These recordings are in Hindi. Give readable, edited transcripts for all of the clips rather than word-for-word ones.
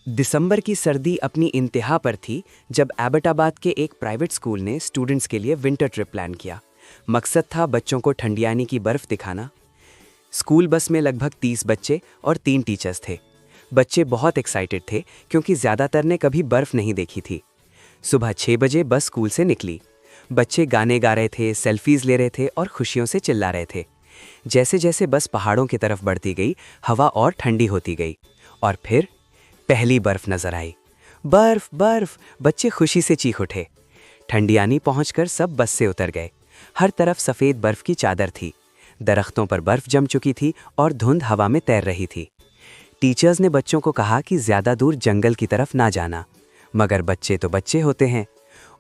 दिसंबर की सर्दी अपनी इंतहा पर थी जब एबटाबाद के एक प्राइवेट स्कूल ने स्टूडेंट्स के लिए विंटर ट्रिप प्लान किया। मकसद था बच्चों को ठंडियानी की बर्फ दिखाना। स्कूल बस में लगभग 30 बच्चे और 3 टीचर्स थे। बच्चे बहुत एक्साइटेड थे क्योंकि ज़्यादातर ने कभी बर्फ नहीं देखी थी। सुबह 6 बजे बस स्कूल से निकली। बच्चे गाने गा रहे थे, सेल्फीज ले रहे थे और खुशियों से चिल्ला रहे थे। जैसे जैसे बस पहाड़ों की तरफ बढ़ती गई, हवा और ठंडी होती गई और फिर पहली बर्फ नजर आई। बर्फ बर्फ, बच्चे खुशी से चीख उठे। ठंडियानी पहुंचकर सब बस से उतर गए। हर तरफ सफेद बर्फ की चादर थी। दरख्तों पर बर्फ जम चुकी थी और धुंध हवा में तैर रही थी। टीचर्स ने बच्चों को कहा कि ज्यादा दूर जंगल की तरफ ना जाना, मगर बच्चे तो बच्चे होते हैं।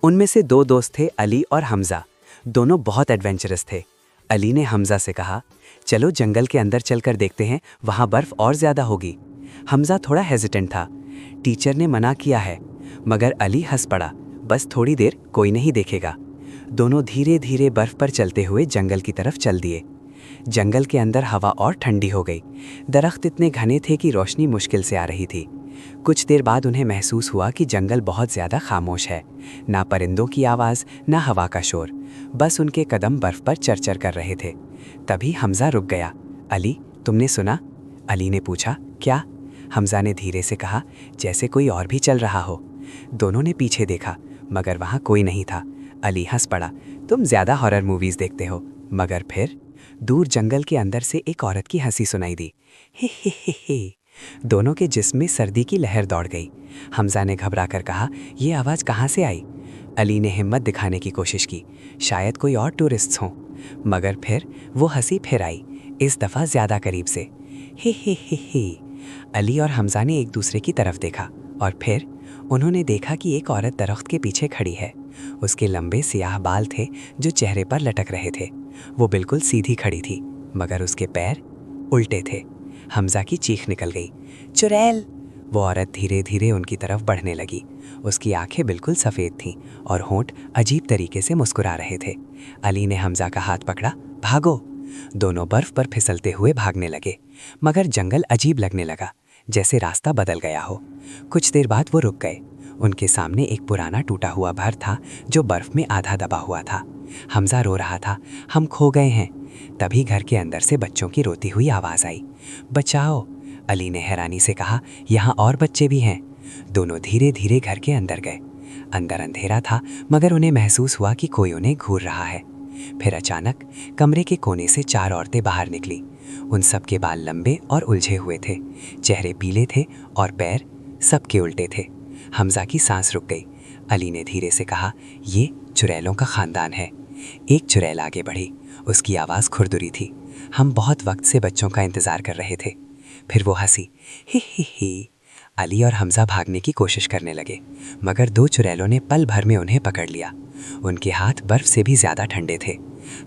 उनमें से 2 दोस्त थे, अली और हमजा। दोनों बहुत एडवेंचरस थे। अली ने हमजा से कहा, चलो जंगल के अंदर चलकर देखते हैं, वहां बर्फ और ज्यादा होगी। हमजा थोड़ा हेजिटेंट था। टीचर ने मना किया है, मगर अली हंस पड़ा, बस थोड़ी देर, कोई नहीं देखेगा। दोनों धीरे धीरे बर्फ पर चलते हुए जंगल की तरफ चल दिए। जंगल के अंदर हवा और ठंडी हो गई। दरख्त इतने घने थे कि रोशनी मुश्किल से आ रही थी। कुछ देर बाद उन्हें महसूस हुआ कि जंगल बहुत ज़्यादा खामोश है। ना परिंदों की आवाज़, ना हवा का शोर, बस उनके कदम बर्फ पर चरचर कर रहे थे। तभी हमजा रुक गया। अली, तुमने सुना? अली ने पूछा। क्या? हमजा ने धीरे से कहा, जैसे कोई और भी चल रहा हो। दोनों ने पीछे देखा, मगर वहाँ कोई नहीं था। अली हंस पड़ा, तुम ज़्यादा हॉरर मूवीज़ देखते हो। मगर फिर दूर जंगल के अंदर से एक औरत की हंसी सुनाई दी। हे हे हे हे। दोनों के जिस्म में सर्दी की लहर दौड़ गई। हमजा ने घबराकर कहा, ये आवाज़ कहाँ से आई? अली ने हिम्मत दिखाने की कोशिश की, शायद कोई और टूरिस्ट्स हों। मगर फिर वो हंसी फिर आई, इस दफ़ा ज़्यादा करीब से। हे हे हे हे। अली और हमजा ने एक दूसरे की तरफ देखा और फिर उन्होंने देखा कि एक औरत दरख्त के पीछे खड़ी है। उसके लंबे सियाह बाल थे जो चेहरे पर लटक रहे थे। वो बिल्कुल सीधी खड़ी थी, मगर उसके पैर उल्टे थे। हमजा की चीख निकल गई, चुड़ैल! वो औरत धीरे धीरे उनकी तरफ बढ़ने लगी। उसकी आंखें बिल्कुल सफ़ेद थीं और होंठ अजीब तरीके से मुस्कुरा रहे थे। अली ने हमजा का हाथ पकड़ा, भागो! दोनों बर्फ पर फिसलते हुए भागने लगे, मगर जंगल अजीब लगने लगा, जैसे रास्ता बदल गया हो। कुछ देर बाद वो रुक गए। उनके सामने एक पुराना टूटा हुआ घर था जो बर्फ में आधा दबा हुआ था। हमजा रो रहा था, हम खो गए हैं। तभी घर के अंदर से बच्चों की रोती हुई आवाज़ आई, बचाओ! अली ने हैरानी से कहा, यहाँ और बच्चे भी हैं। दोनों धीरे धीरे घर के अंदर गए। अंदर अंधेरा था, मगर उन्हें महसूस हुआ कि कोई उन्हें घूर रहा है। फिर अचानक कमरे के कोने से 4 औरतें बाहर निकली। उन सब के बाल लंबे और उलझे हुए थे, चेहरे पीले थे और पैर सबके उल्टे थे। हमजा की सांस रुक गई। अली ने धीरे से कहा, ये चुड़ैलों का खानदान है। एक चुड़ैल आगे बढ़ी, उसकी आवाज़ खुरदुरी थी। हम बहुत वक्त से बच्चों का इंतज़ार कर रहे थे। फिर वो हंसी, ही ही ही। अली और हमजा भागने की कोशिश करने लगे, मगर 2 चुड़ैलों ने पल भर में उन्हें पकड़ लिया। उनके हाथ बर्फ से भी ज़्यादा ठंडे थे।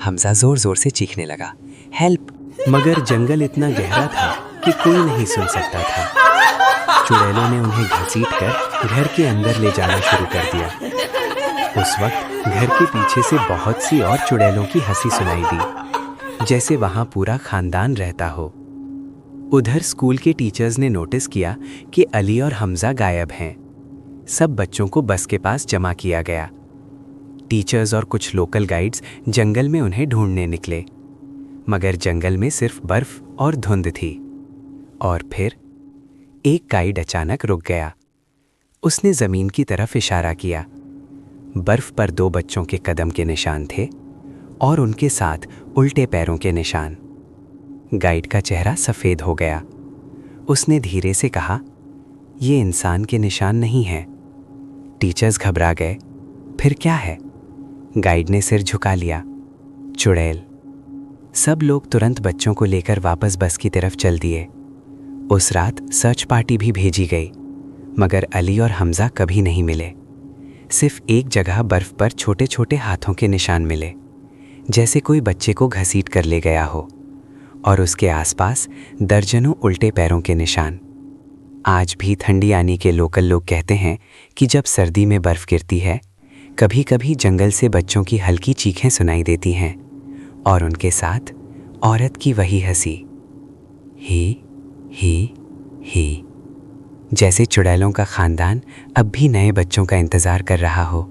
हमजा ज़ोर ज़ोर से चीखने लगा, हेल्प! मगर जंगल इतना गहरा था कि कोई नहीं सुन सकता था। चुड़ैलों ने उन्हें घसीटकर घर के अंदर ले जाना शुरू कर दिया। उस वक्त घर के पीछे से बहुत सी और चुड़ैलों की हंसी सुनाई दी, जैसे वहाँ पूरा खानदान रहता हो। उधर स्कूल के टीचर्स ने नोटिस किया कि अली और हमजा गायब हैं। सब बच्चों को बस के पास जमा किया गया। टीचर्स और कुछ लोकल गाइड्स जंगल में उन्हें ढूंढने निकले, मगर जंगल में सिर्फ बर्फ और धुंध थी। और फिर एक गाइड अचानक रुक गया। उसने जमीन की तरफ इशारा किया। बर्फ पर 2 बच्चों के कदम के निशान थे और उनके साथ उल्टे पैरों के निशान। गाइड का चेहरा सफ़ेद हो गया। उसने धीरे से कहा, ये इंसान के निशान नहीं हैं। टीचर्स घबरा गए। फिर क्या है? गाइड ने सिर झुका लिया, चुड़ैल। सब लोग तुरंत बच्चों को लेकर वापस बस की तरफ चल दिए। उस रात सर्च पार्टी भी भेजी गई, मगर अली और हमजा कभी नहीं मिले। सिर्फ एक जगह बर्फ पर छोटे छोटे हाथों के निशान मिले, जैसे कोई बच्चे को घसीट कर ले गया हो, और उसके आसपास दर्जनों उल्टे पैरों के निशान। आज भी ठंडियानी के लोकल लोग कहते हैं कि जब सर्दी में बर्फ गिरती है, कभी कभी जंगल से बच्चों की हल्की चीखें सुनाई देती हैं, और उनके साथ औरत की वही हंसी, ही ही ही। जैसे चुड़ैलों का खानदान अब भी नए बच्चों का इंतज़ार कर रहा हो।